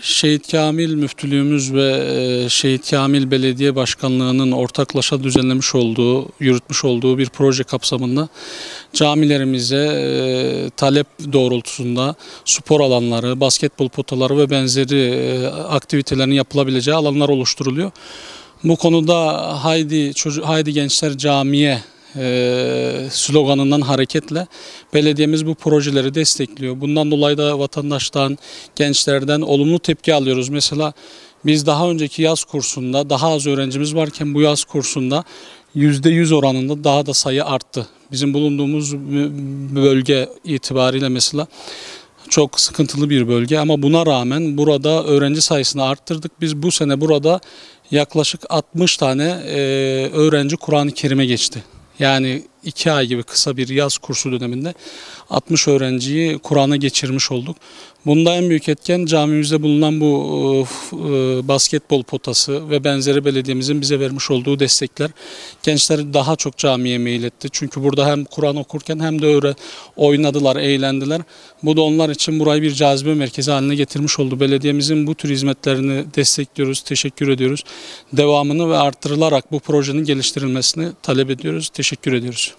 Şehit Kamil Müftülüğümüz ve Şehit Kamil Belediye Başkanlığı'nın ortaklaşa düzenlemiş olduğu, yürütmüş olduğu bir proje kapsamında camilerimize talep doğrultusunda spor alanları, basketbol potaları ve benzeri aktivitelerin yapılabileceği alanlar oluşturuluyor. Bu konuda Haydi Gençler Camiye sloganından hareketle belediyemiz bu projeleri destekliyor. Bundan dolayı da vatandaştan, gençlerden olumlu tepki alıyoruz. Mesela biz daha önceki yaz kursunda daha az öğrencimiz varken bu yaz kursunda %100 oranında daha da sayı arttı. Bizim bulunduğumuz bölge itibariyle mesela çok sıkıntılı bir bölge ama buna rağmen burada öğrenci sayısını arttırdık. Biz bu sene burada yaklaşık 60 tane öğrenci Kur'an-ı Kerim'e geçti. Yani 2 ay gibi kısa bir yaz kursu döneminde 60 öğrenciyi Kur'an'a geçirmiş olduk. Bunda en büyük etken camimizde bulunan bu basketbol potası ve benzeri belediyemizin bize vermiş olduğu destekler. Gençler daha çok camiye meyletti. Çünkü burada hem Kur'an okurken hem de oynadılar, eğlendiler. Bu da onlar için burayı bir cazibe merkezi haline getirmiş oldu. Belediyemizin bu tür hizmetlerini destekliyoruz, teşekkür ediyoruz. Devamını ve artırılarak bu projenin geliştirilmesini talep ediyoruz, teşekkür ediyoruz.